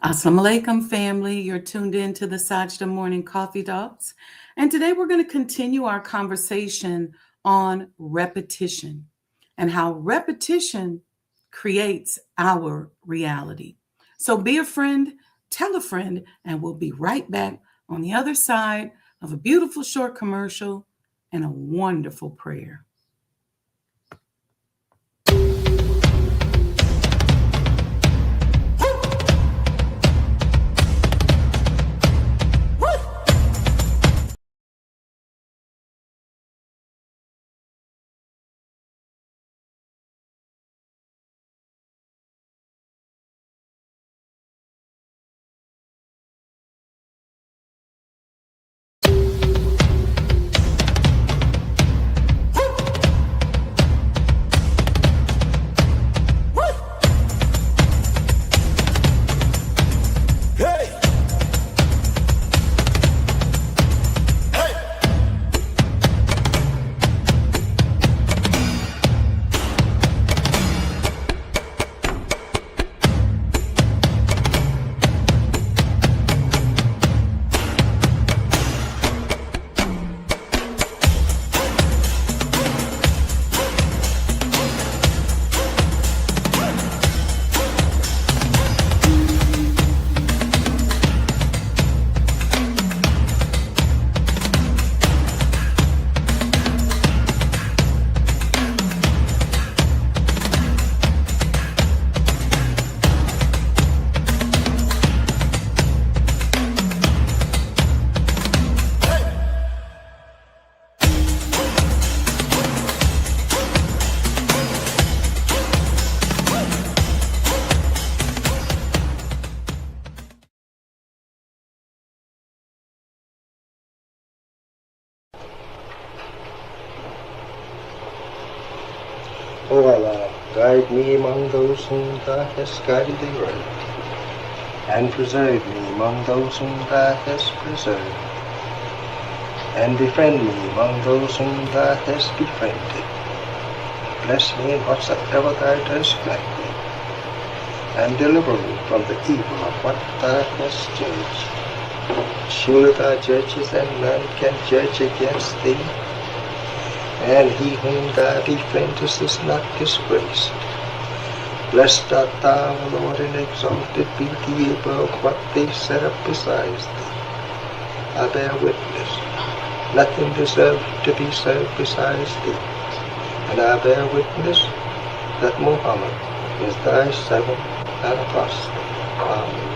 Assalamu alaikum, family. You're tuned in to the Sajdah Morning Coffee Talks. And today we're going to continue our conversation on repetition and how repetition creates our reality. So be a friend, tell a friend, and we'll be right back on the other side of a beautiful short commercial and a wonderful prayer. O Allah, guide me among those whom Thou hast guided thee right, and preserve me among those whom Thou hast preserved, and befriend me among those whom Thou hast befriended. Bless me in whatsoever Thou dost grant me, and deliver me from the evil of what Thou hast judged. Surely Thou judgest, and none can judge against Thee, and he whom Thou befriendest is not disgraced. Blessed art Thou, O Lord, and exalted be Thee above what they set up besides Thee. I bear witness, nothing deserves to be served besides Thee, and I bear witness that Muhammad is Thy servant and apostle. Amen.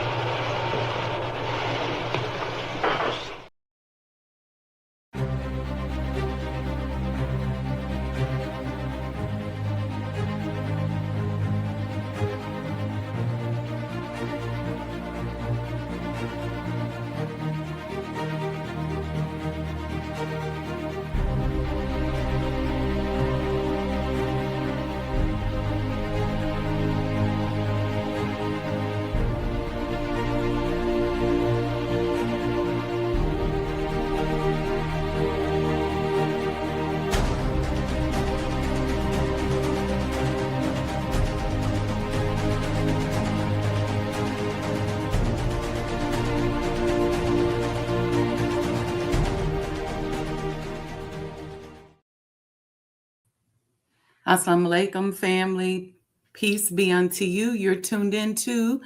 Assalamu alaikum, family. Peace be unto you. You're tuned into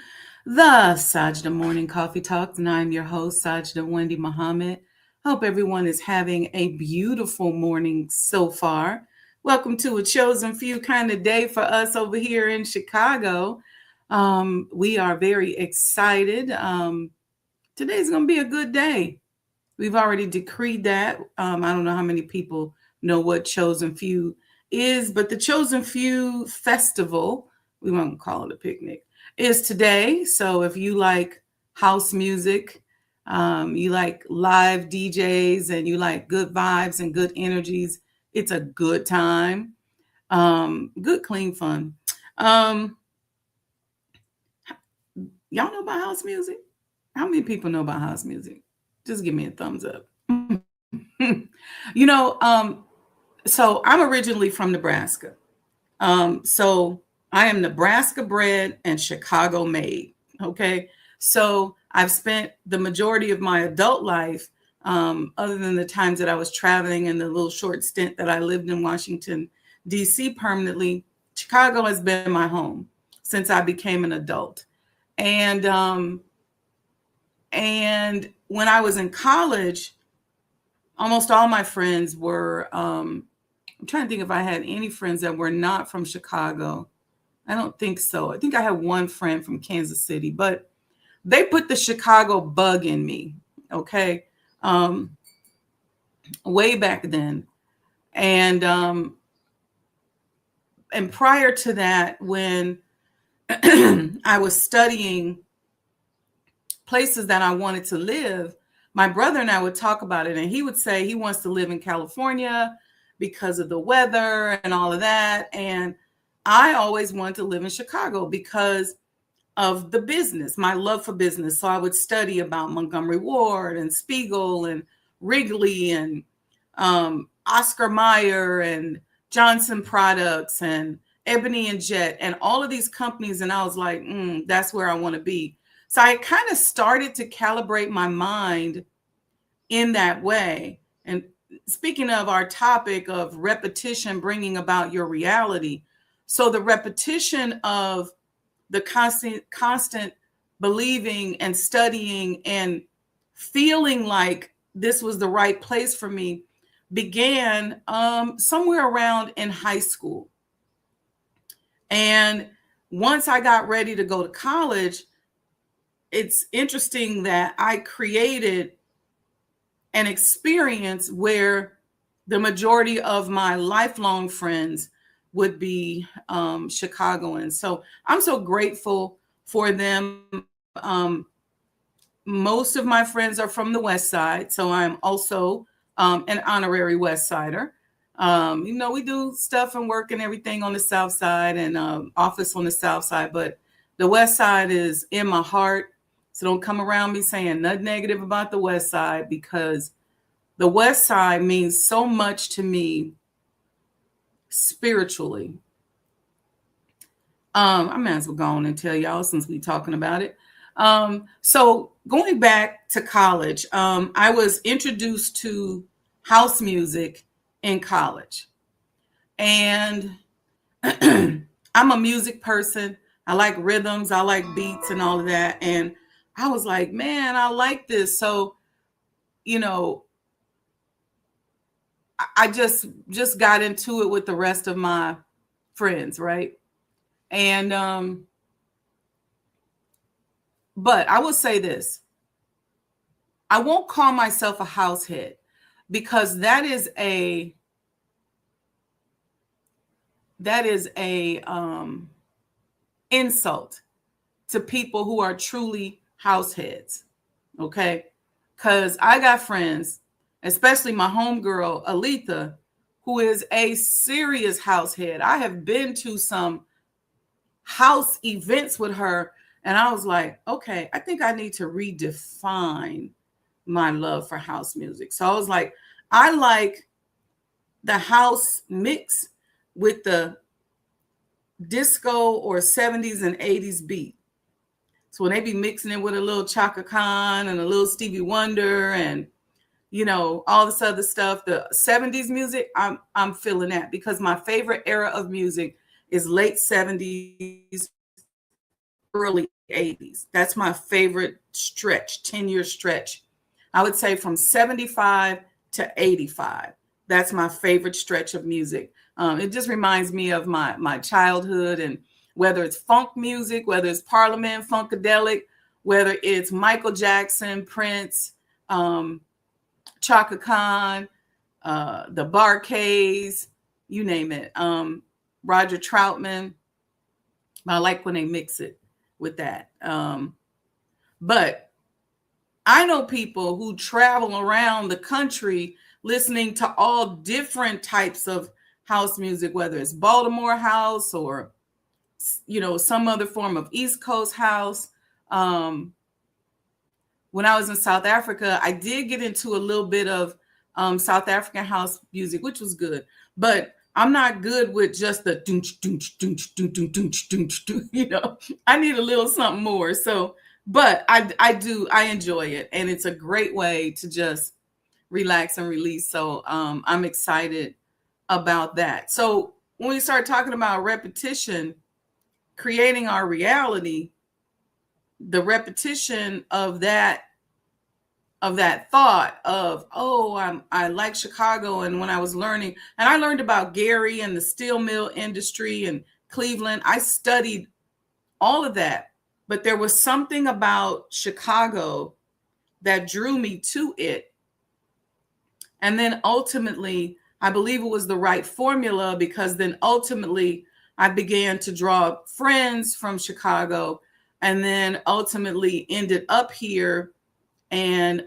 the Sajdah Morning Coffee Talks, and I'm your host, Sajdah Wendy Muhammad. Hope everyone is having a beautiful morning so far. Welcome to a chosen few kind of day for us over here in Chicago. We are very excited. Today's going to be a good day. We've already decreed that. I don't know how many people know what chosen few is, but the Chosen Few Festival, we won't call it a picnic, is today. So if you like house music, you like live DJs, and you like good vibes and good energies, it's a good time. Good, clean fun. Y'all know about house music? How many people know about house music? Just give me a thumbs up. you know, so I'm originally from Nebraska. So I am Nebraska bred and Chicago made. Okay. So I've spent the majority of my adult life, other than the times that I was traveling and the little short stint that I lived in Washington, D.C. permanently, Chicago has been my home since I became an adult. And when I was in college, almost all my friends were, I'm trying to think if I had any friends that were not from Chicago. I don't think so. I think I had one friend from Kansas City, but they put the Chicago bug in me, okay, um, way back then. And and prior to that, when I was studying places that I wanted to live, my brother and I would talk about it, and he would say he wants to live in California because of the weather and all of that. And I always wanted to live in Chicago because of the business, my love for business. So I would study about Montgomery Ward and Spiegel and Wrigley and Oscar Mayer and Johnson Products and Ebony and Jet and all of these companies. And I was like, that's where I want to be. So I kind of started to calibrate my mind in that way. And speaking of our topic of repetition bringing about your reality, so the repetition of the constant believing and studying and feeling like this was the right place for me began somewhere around in high school. And once I got ready to go to college, it's interesting that I created an experience where the majority of my lifelong friends would be Chicagoans. So I'm so grateful for them. Um, most of my friends are from the West Side, so I'm also an honorary West Sider. We do stuff and work and everything on the South Side and office on the South Side, but the West Side is in my heart. So don't come around me saying nothing negative about the West Side, because the West Side means so much to me spiritually. I may as well go on and tell y'all since we're talking about it. So going back to college, I was introduced to house music in college. And I'm a music person. I like rhythms, I like beats and all of that. And I was like, man, I like this. So, you know, I just got into it with the rest of my friends, right? And but I will say this. I won't call myself a house head, because that is a insult to people who are truly house heads. Okay? Because I got friends, especially my homegirl Aletha, who is a serious house head. I have been to some house events with her, and I was like, okay, I think I need to redefine my love for house music. So I was like, I like the house mix with the disco or 70s and 80s beat. So when they be mixing it with a little Chaka Khan and a little Stevie Wonder and all this other stuff, the 70s music, I'm feeling that, because my favorite era of music is late 70s, early 80s. That's my favorite stretch, 10-year stretch. I would say from 75 to 85. That's my favorite stretch of music. It just reminds me of my childhood, and whether it's funk music, whether it's Parliament, Funkadelic, whether it's Michael Jackson, Prince, Chaka Khan, the Bar-Kays, you name it. Roger Troutman. I like when they mix it with that. But I know people who travel around the country listening to all different types of house music, whether it's Baltimore house or, some other form of East Coast house. When I was in South Africa, I did get into a little bit of South African house music, which was good. But I'm not good with just the doonch, doonch, doonch, doonch, doonch, doonch, doonch, doonch. I need a little something more. So But I enjoy it, and it's a great way to just relax and release. So I'm excited about that. So when we start talking about repetition, creating our reality, the repetition of that thought of, oh, I like Chicago. And when I was learning, and I learned about Gary and the steel mill industry and Cleveland, I studied all of that. But there was something about Chicago that drew me to it. And then ultimately, I believe it was the right formula, because then ultimately I began to draw friends from Chicago, and then ultimately ended up here and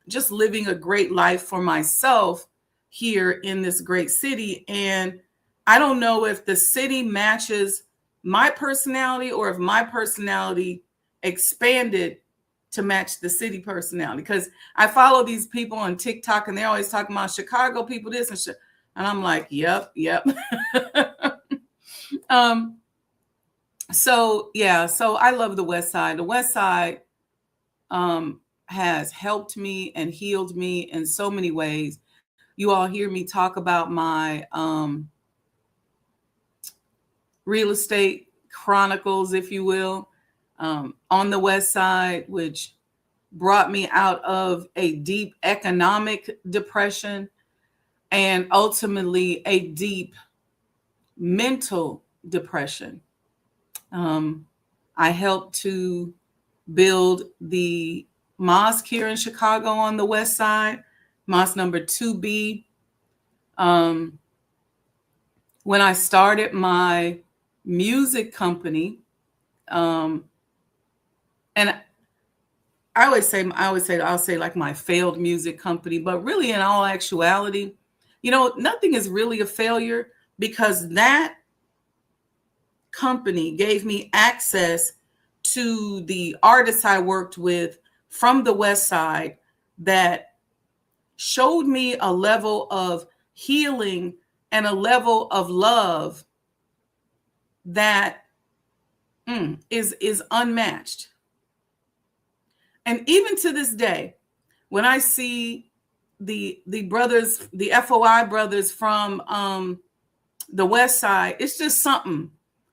just living a great life for myself here in this great city. And I don't know if the city matches my personality or if my personality expanded to match the city personality, because I follow these people on TikTok and they're always talking about Chicago people this and shit. And I'm like, yep. um, so yeah, so I love the West Side. The West Side has helped me and healed me in so many ways. You all hear me talk about my real estate chronicles, if you will, on the West Side, which brought me out of a deep economic depression and ultimately a deep mental depression. I helped to build the mosque here in Chicago on the West Side, mosque number 2B. When I started my music company, and I'll say like my failed music company, but really in all actuality, nothing is really a failure, because that company gave me access to the artists I worked with from the West Side that showed me a level of healing and a level of love that is unmatched. And even to this day, when I see the brothers, the FOI brothers from the West Side, it's just something.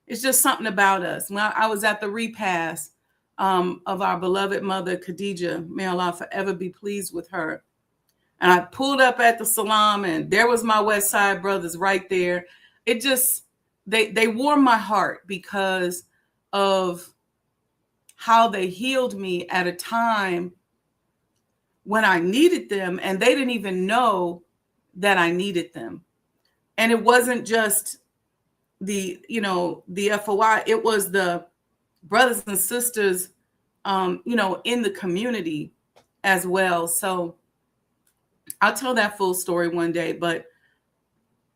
It's just something about us. When I was at the repast of our beloved mother, Khadija, may Allah forever be pleased with her. And I pulled up at the Salam, and there was my West Side brothers right there. It just, they warmed my heart because of how they healed me at a time when I needed them, and they didn't even know that I needed them. And it wasn't just the FOI, it was the brothers and sisters, in the community as well. So I'll tell that full story one day, but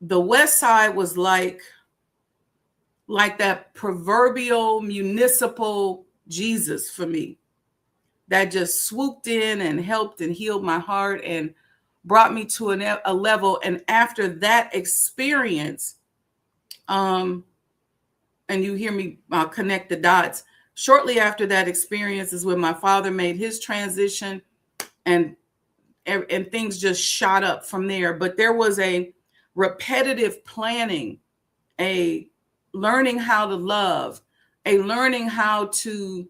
the West Side was like that proverbial municipal Jesus for me, that just swooped in and helped and healed my heart and brought me to a level. And after that experience, and you hear me connect the dots, shortly after that experience is when my father made his transition, and things just shot up from there. But there was a repetitive planning, a learning how to love, a learning how to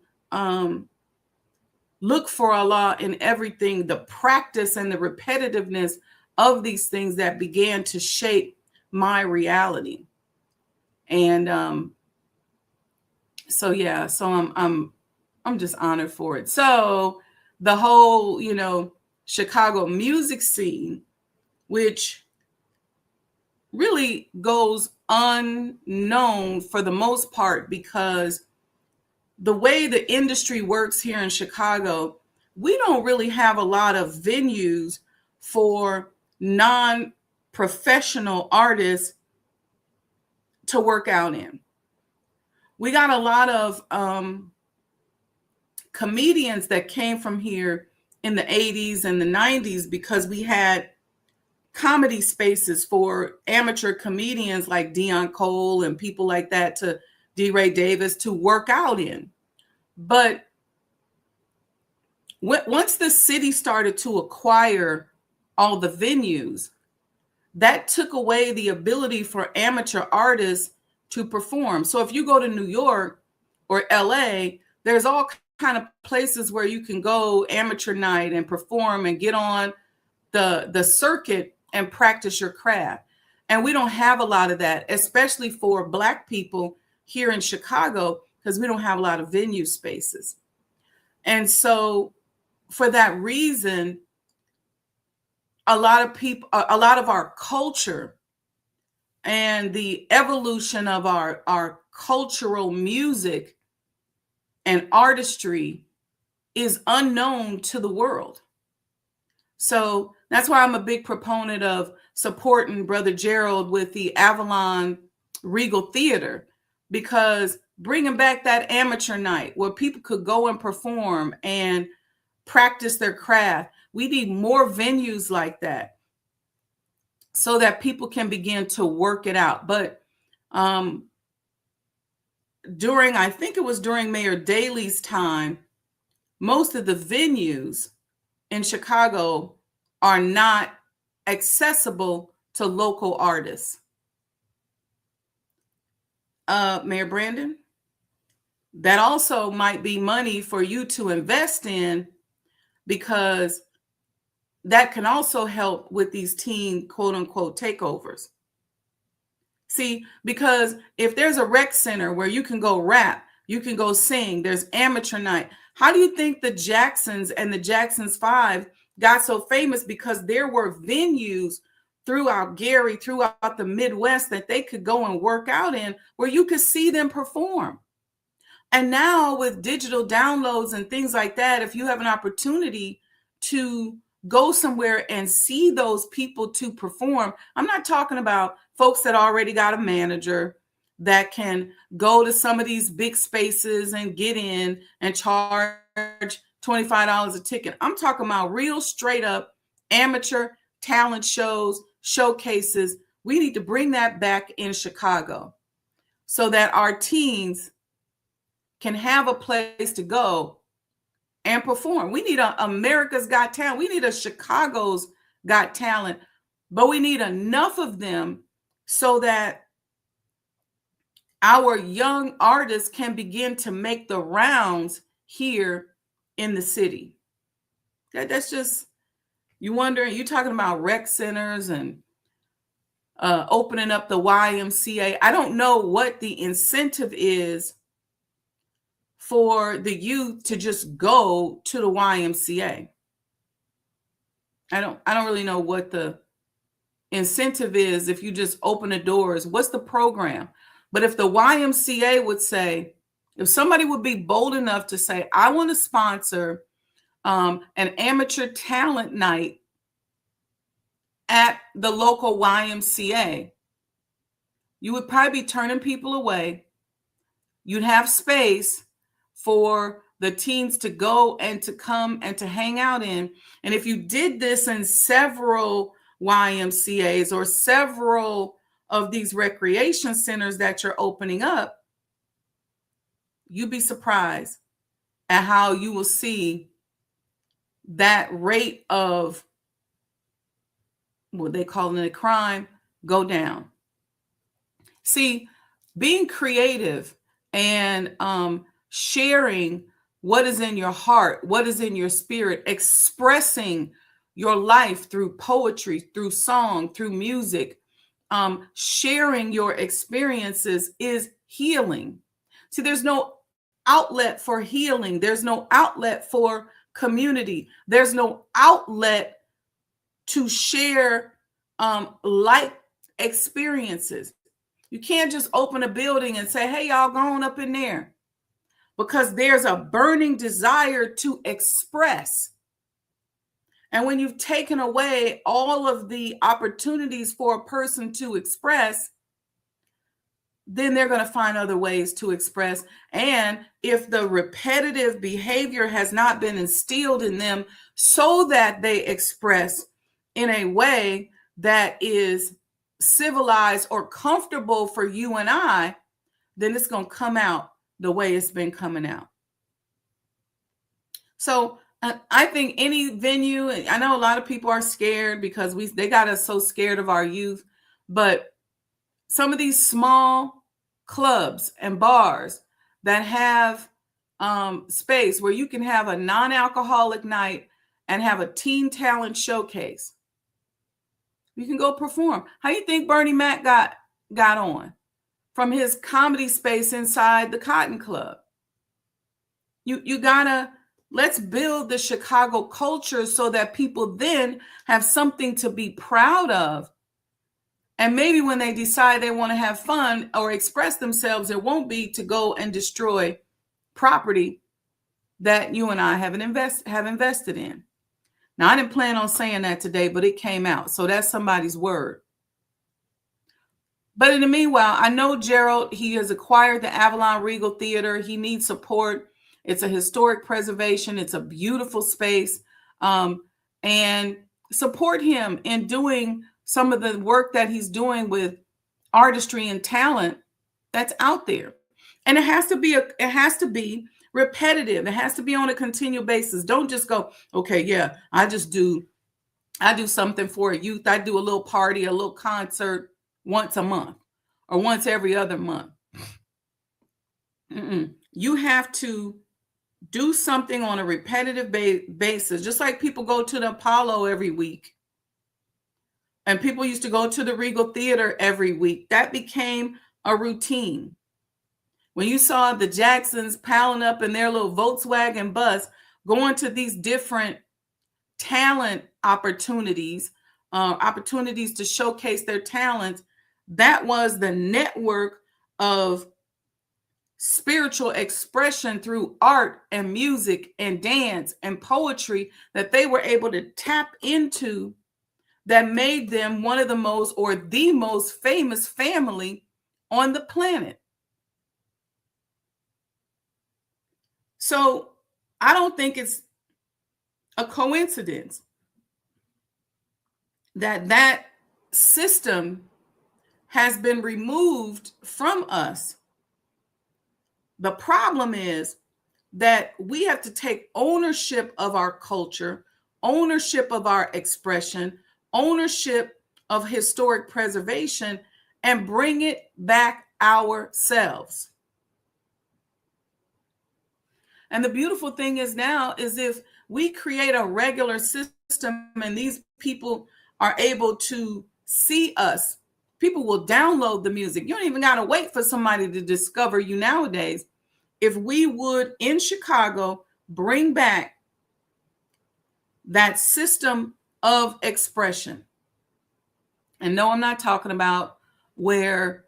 look for Allah in everything, the practice and the repetitiveness of these things that began to shape my reality. And so I'm just honored for it. So the whole, Chicago music scene, which really goes unknown for the most part, because the way the industry works here in Chicago, we don't really have a lot of venues for non-professional artists to work out in. We got a lot of comedians that came from here in the 80s and the 90s, because we had comedy spaces for amateur comedians like Dion Cole and people like that, to D. Ray Davis, to work out in. But once the city started to acquire all the venues, that took away the ability for amateur artists to perform. So if you go to New York or LA, there's all kind of places where you can go amateur night and perform and get on the circuit and practice your craft. And we don't have a lot of that, especially for Black people here in Chicago, because we don't have a lot of venue spaces. And so for that reason, a lot of our culture and the evolution of our cultural music and artistry is unknown to the world. So that's why I'm a big proponent of supporting Brother Gerald with the Avalon Regal Theater, because bringing back that amateur night where people could go and perform and practice their craft. We need more venues like that so that people can begin to work it out. But I think it was during Mayor Daley's time, most of the venues in Chicago are not accessible to local artists. Mayor Brandon, that also might be money for you to invest in, because that can also help with these teen quote unquote takeovers. See, because if there's a rec center where you can go rap, you can go sing, there's amateur night. How do you think the Jacksons and the Jacksons 5 got so famous? Because there were venues throughout Gary, throughout the Midwest that they could go and work out in where you could see them perform. And now with digital downloads and things like that, if you have an opportunity to go somewhere and see those people to perform, I'm not talking about folks that already got a manager that can go to some of these big spaces and get in and charge $25 a ticket. I'm talking about real straight up amateur talent shows, showcases. We need to bring that back in Chicago so that our teens can have a place to go and perform. We need a America's Got Talent. We need a Chicago's Got Talent, but we need enough of them so that our young artists can begin to make the rounds here in the city. That's just, you wondering, you're talking about rec centers and opening up the YMCA. I don't know what the incentive is for the youth to just go to the YMCA. I don't really know what the incentive is if you just open the doors. What's the program? But if the YMCA would say, if somebody would be bold enough to say, I want to sponsor an amateur talent night at the local YMCA, you would probably be turning people away. You'd have space for the teens to go and to come and to hang out in. And if you did this in several YMCAs or several of these recreation centers that you're opening up, you'd be surprised at how you will see that rate of what they call it a crime go down. See, being creative and sharing what is in your heart, what is in your spirit, expressing your life through poetry, through song, through music, sharing your experiences is healing. See, there's no outlet for healing. There's no outlet for community. There's no outlet to share life experiences. You can't just open a building and say, hey, y'all, go on up in there, because there's a burning desire to express. And when you've taken away all of the opportunities for a person to express, then they're going to find other ways to express. And if the repetitive behavior has not been instilled in them so that they express in a way that is civilized or comfortable for you and I, then it's going to come out the way it's been coming out. So I think any venue, I know a lot of people are scared because they got us so scared of our youth, but some of these small clubs and bars that have space where you can have a non-alcoholic night and have a teen talent showcase. You can go perform. How do you think Bernie Mac got on? From his comedy space inside the Cotton Club. You gotta, let's build the Chicago culture so that people then have something to be proud of. And maybe when they decide they want to have fun or express themselves, it won't be to go and destroy property that you and I have invested in. Now, I didn't plan on saying that today, but it came out. So that's somebody's word. But in the meanwhile, I know Gerald, he has acquired the Avalon Regal Theater. He needs support. It's a historic preservation. It's a beautiful space. And support him in doing some of the work that he's doing with artistry and talent that's out there. And it has to be repetitive. It has to be on a continual basis. Don't just go, okay, yeah, I do something for a youth. I do a little party, a little concert once a month or once every other month. You have to do something on a repetitive basis, just like people go to the Apollo every week. And people used to go to the Regal Theater every week. That became a routine. When you saw the Jacksons piling up in their little Volkswagen bus, going to these different talent opportunities to showcase their talents, that was the network of spiritual expression through art and music and dance and poetry that they were able to tap into, that made them one of the most, or the most famous family on the planet. So I don't think it's a coincidence that system has been removed from us. The problem is that we have to take ownership of our culture, ownership of our expression, ownership of historic preservation, and bring it back ourselves. And the beautiful thing is now is if we create a regular system and these people are able to see us, people will download the music. You don't even got to wait for somebody to discover you nowadays. If we would, in Chicago, bring back that system of expression. And no, I'm not talking about where,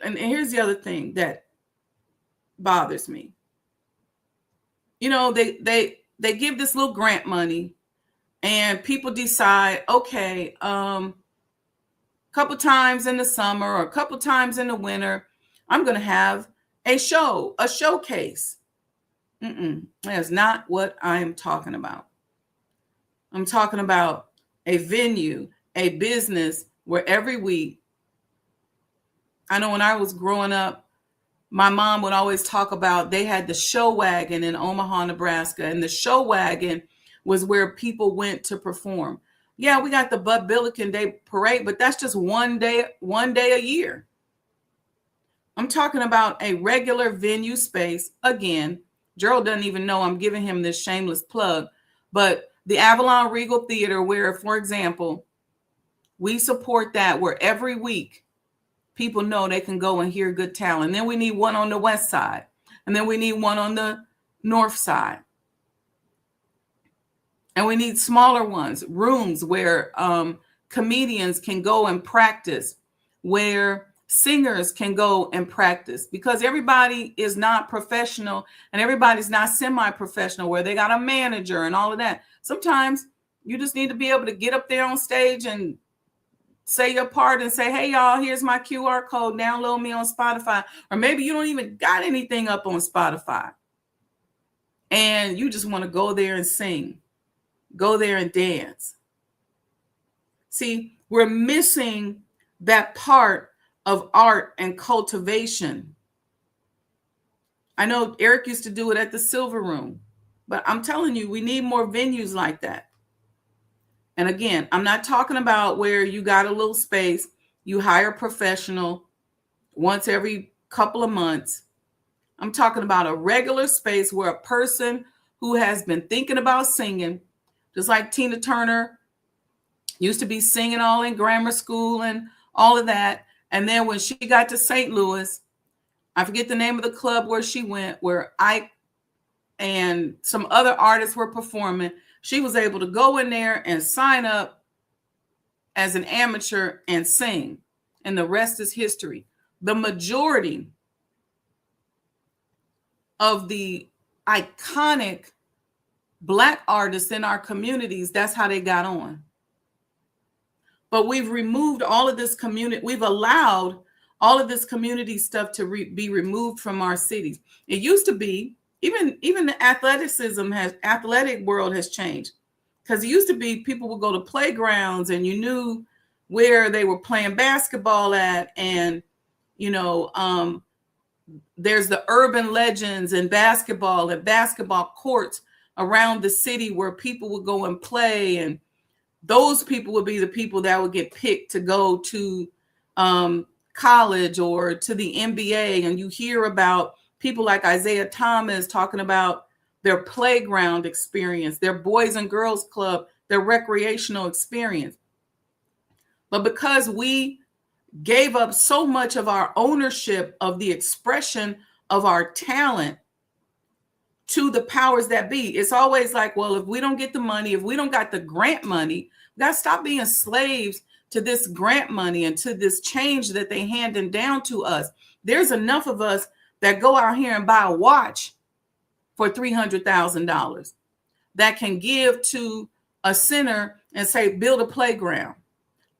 and here's the other thing that bothers me. You know, they give this little grant money and people decide, okay, a couple times in the summer or a couple times in the winter, I'm going to have a showcase. That's not what I'm talking about. I'm talking about a venue, a business where every week, I know when I was growing up, my mom would always talk about they had the show wagon in Omaha, Nebraska, and the show wagon was where people went to perform. Yeah, we got the Bud Billiken Day Parade, but that's just one day a year. I'm talking about a regular venue space. Again, Gerald doesn't even know I'm giving him this shameless plug, but the Avalon Regal Theater, where, for example, we support that, where every week people know they can go and hear good talent. And then we need one on the west side, and then we need one on the north side. And we need smaller ones, rooms where comedians can go and practice, where singers can go and practice, because everybody is not professional and everybody's not semi-professional where they got a manager and all of that. Sometimes you just need to be able to get up there on stage and say your part and say, hey, y'all, here's my QR code. Download me on Spotify. Or maybe you don't even got anything up on Spotify and you just want to go there and sing, go there and dance. See, we're missing that part of art and cultivation. I know Eric used to do it at the Silver Room. But I'm telling you, we need more venues like that. And again, I'm not talking about where you got a little space, you hire a professional once every couple of months. I'm talking about a regular space where a person who has been thinking about singing, just like Tina Turner used to be singing all in grammar school and all of that. And then when she got to St. Louis, I forget the name of the club where she went, where Ike and some other artists were performing. She was able to go in there and sign up as an amateur and sing. And the rest is history. The majority of the iconic Black artists in our communities, that's how they got on. But we've removed all of this community. We've allowed all of this community stuff to be removed from our cities. It used to be, even the athletic world has changed. Because it used to be people would go to playgrounds and you knew where they were playing basketball at. And, there's the urban legends and basketball courts around the city where people would go and play. And those people would be the people that would get picked to go to college or to the NBA. And you hear about people like Isaiah Thomas talking about their playground experience, their Boys and Girls Club, their recreational experience. But because we gave up so much of our ownership of the expression of our talent to the powers that be, it's always like, well, if we don't get the money, if we don't got the grant money, we got to stop being slaves to this grant money and to this change that they handing down to us. There's enough of us that go out here and buy a watch for $300,000 that can give to a center and say, build a playground,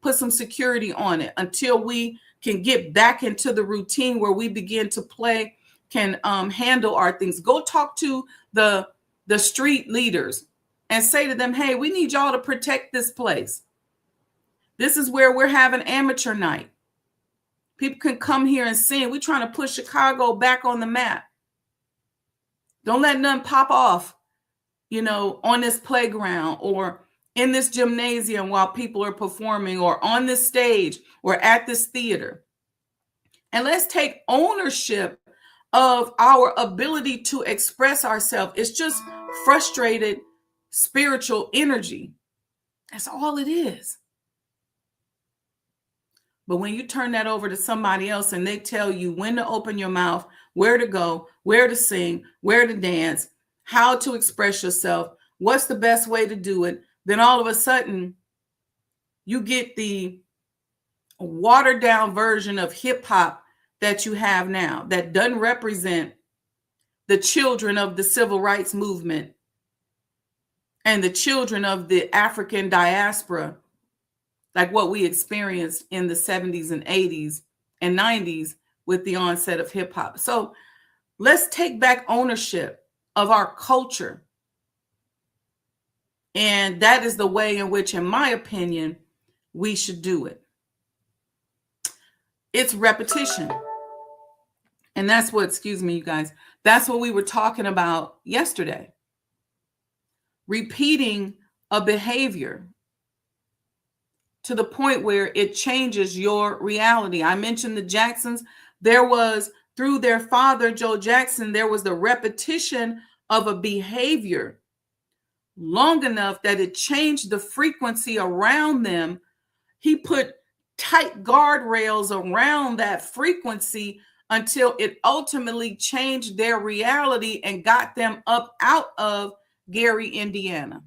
put some security on it until we can get back into the routine where we begin to play, can handle our things. Go talk to the street leaders and say to them, hey, we need y'all to protect this place. This is where we're having amateur night. People can come here and sing. We're trying to put Chicago back on the map. Don't let none pop off, on this playground or in this gymnasium while people are performing, or on this stage or at this theater. And let's take ownership of our ability to express ourselves. It's just frustrated spiritual energy. That's all it is. But when you turn that over to somebody else and they tell you when to open your mouth, where to go, where to sing, where to dance, how to express yourself, what's the best way to do it, then all of a sudden you get the watered down version of hip hop that you have now that doesn't represent the children of the civil rights movement and the children of the African diaspora, like what we experienced in the 70s and 80s and 90s with the onset of hip hop. So let's take back ownership of our culture. And that is the way in which, in my opinion, we should do it. It's repetition. And that's what, excuse me, you guys, that's what we were talking about yesterday. Repeating a behavior to the point where it changes your reality. I mentioned the Jacksons. There was, through their father, Joe Jackson, there was the repetition of a behavior long enough that it changed the frequency around them. He put tight guardrails around that frequency until it ultimately changed their reality and got them up out of Gary, Indiana.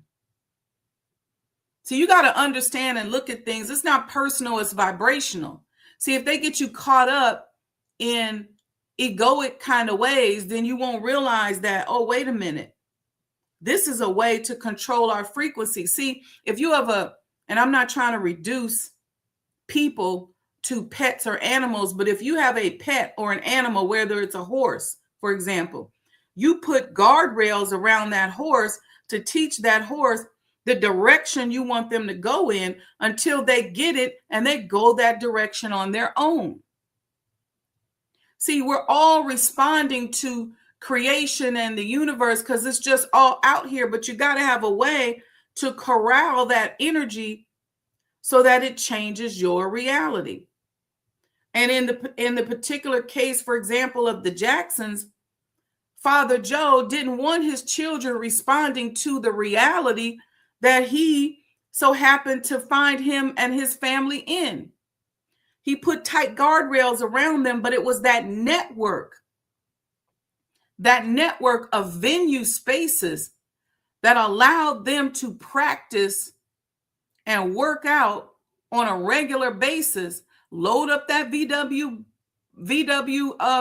So you got to understand and look at things. It's not personal, it's vibrational. See, if they get you caught up in egoic kind of ways, then you won't realize that, oh, wait a minute. This is a way to control our frequency. See, if you have and I'm not trying to reduce people to pets or animals, but if you have a pet or an animal, whether it's a horse, for example, you put guardrails around that horse to teach that horse the direction you want them to go in until they get it and they go that direction on their own. See, we're all responding to creation and the universe because it's just all out here, but you got to have a way to corral that energy so that it changes your reality. And in the particular case, for example, of the Jacksons, Father Joe didn't want his children responding to the reality that he so happened to find him and his family in. He put tight guardrails around them, but it was that network of venue spaces that allowed them to practice and work out on a regular basis, load up that VW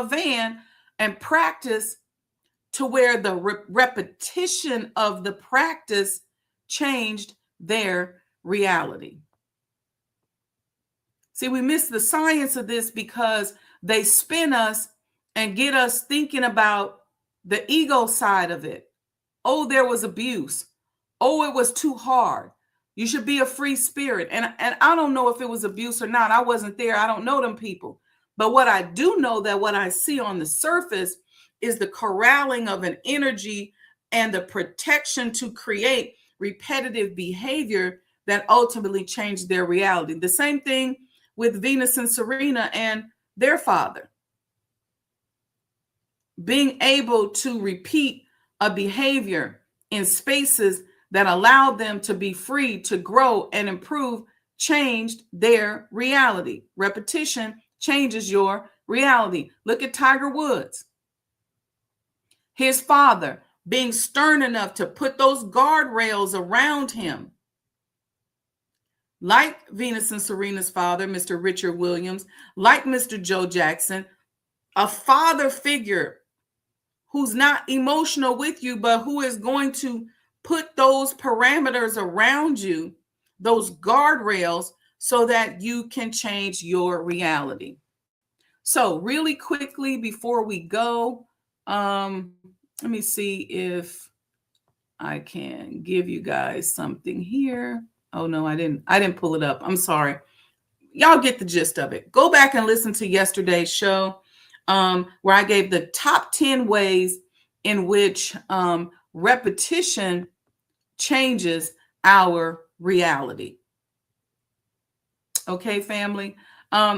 van and practice to where the repetition of the practice changed their reality. See, we miss the science of this because they spin us and get us thinking about the ego side of it. Oh, there was abuse. Oh, it was too hard. You should be a free spirit. And I don't know if it was abuse or not. I wasn't there. I don't know them people. But what I do know, that what I see on the surface is the corralling of an energy and the protection to create repetitive behavior that ultimately changed their reality. The same thing with Venus and Serena and their father. Being able to repeat a behavior in spaces that allowed them to be free to grow and improve changed their reality. Repetition changes your reality. Look at Tiger Woods. His father being stern enough to put those guardrails around him. Like Venus and Serena's father, Mr. Richard Williams, like Mr. Joe Jackson, a father figure who's not emotional with you, but who is going to put those parameters around you, those guardrails, so that you can change your reality. So really quickly before we go, let me see if I can give you guys something here. Oh no, I didn't pull it up. I'm sorry. Y'all get the gist of it. Go back and listen to yesterday's show where I gave the top 10 ways in which repetition changes our reality. Okay, family.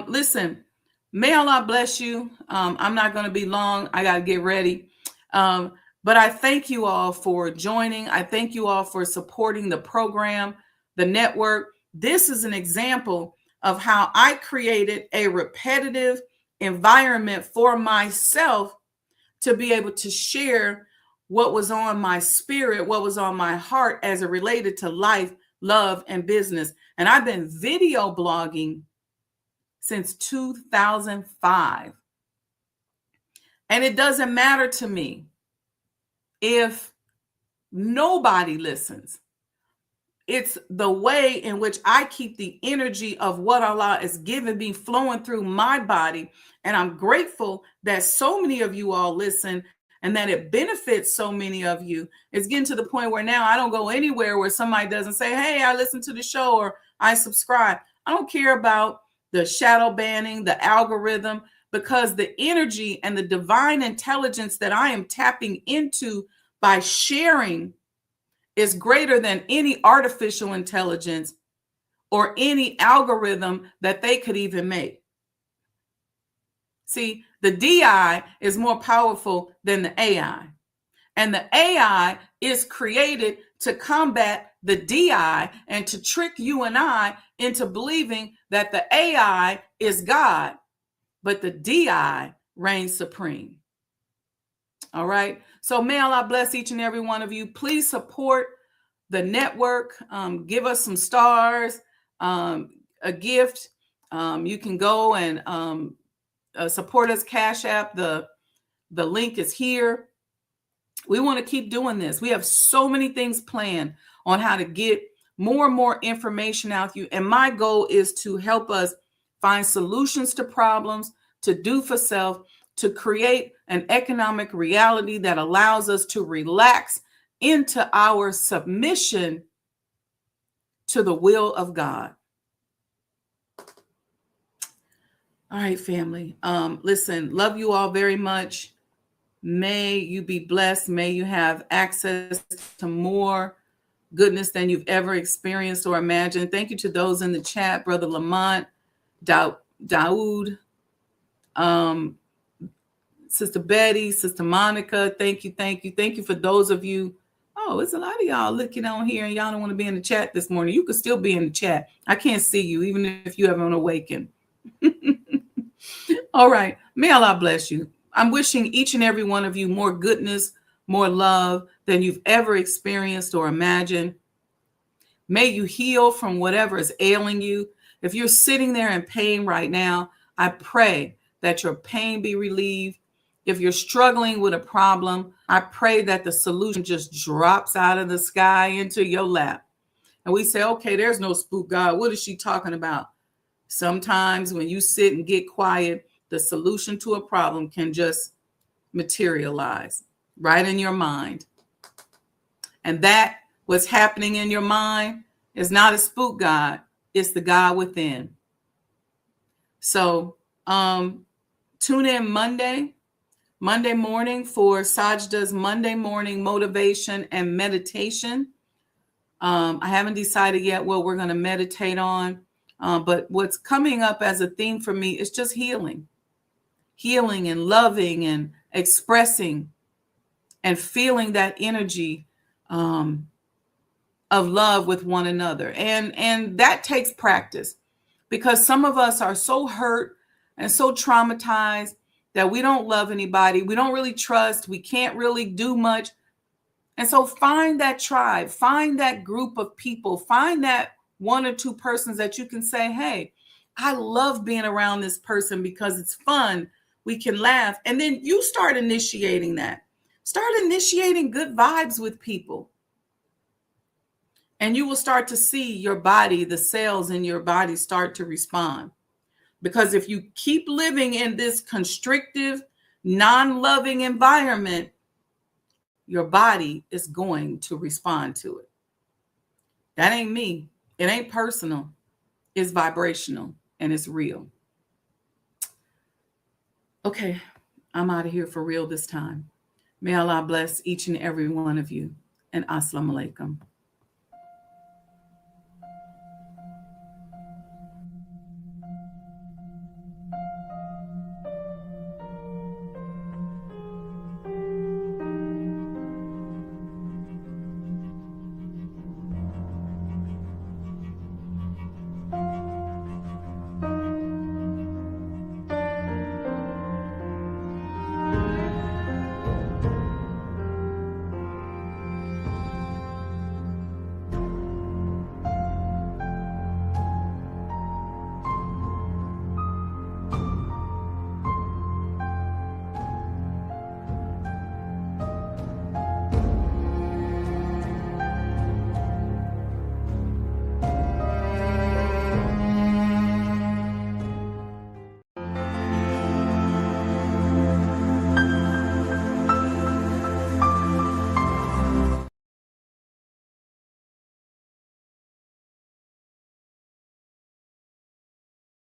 Listen, may Allah bless you. I'm not going to be long. I got to get ready. But I thank you all for joining. I thank you all for supporting the program, the network. This is an example of how I created a repetitive environment for myself to be able to share what was on my spirit, what was on my heart as it related to life, love, and business. And I've been video blogging since 2005. And it doesn't matter to me if nobody listens. It's the way in which I keep the energy of what Allah is giving me flowing through my body. And I'm grateful that so many of you all listen and that it benefits so many of you. It's getting to the point where now I don't go anywhere where somebody doesn't say, hey, I listened to the show or I subscribe. I don't care about the shadow banning, the algorithm, because the energy and the divine intelligence that I am tapping into by sharing is greater than any artificial intelligence or any algorithm that they could even make. See, the DI is more powerful than the AI. And the AI is created to combat the DI and to trick you and I into believing that the AI is God, but the DI reigns supreme. All right. So may Allah bless each and every one of you. Please support the network. Give us some stars, a gift. You can go and support us. Cash App. The link is here. We want to keep doing this. We have so many things planned on how to get more and more information out to you. And my goal is to help us find solutions to problems, to do for self, to create an economic reality that allows us to relax into our submission to the will of God. All right, family. Listen, love you all very much. May you be blessed. May you have access to more goodness than you've ever experienced or imagined. Thank you to those in the chat, Brother Lamont, Daoud, um, Sister Betty, Sister Monica. Thank you, thank you, thank you for those of you. Oh, it's a lot of y'all looking on here and y'all don't want to be in the chat this morning. You could still be in the chat. I can't see you, even if you haven't awakened. All right. May Allah bless you. I'm wishing each and every one of you more goodness, more love than you've ever experienced or imagined. May you heal from whatever is ailing you. If you're sitting there in pain right now, I pray that your pain be relieved. If you're struggling with a problem, I pray that the solution just drops out of the sky into your lap. And we say, okay, there's no spook God. What is she talking about? Sometimes when you sit and get quiet, the solution to a problem can just materialize right in your mind. And that what's happening in your mind is not a spook God, it's the God within. So tune in Monday morning for Sajdah's Monday morning motivation and meditation. I haven't decided yet what we're going to meditate on, but what's coming up as a theme for me is just healing and loving and expressing and feeling that energy of love with one another. And that takes practice, because some of us are so hurt and so traumatized that we don't love anybody. We don't really trust. We can't really do much. And so find that tribe, find that group of people, find that one or two persons that you can say, hey, I love being around this person because it's fun. We can laugh. And then you start initiating that. Start initiating good vibes with people. And you will start to see your body, the cells in your body start to respond. Because if you keep living in this constrictive, non-loving environment, your body is going to respond to it. That ain't me. It ain't personal. It's vibrational and it's real. Okay, I'm out of here for real this time. May Allah bless each and every one of you. And Assalamu alaikum.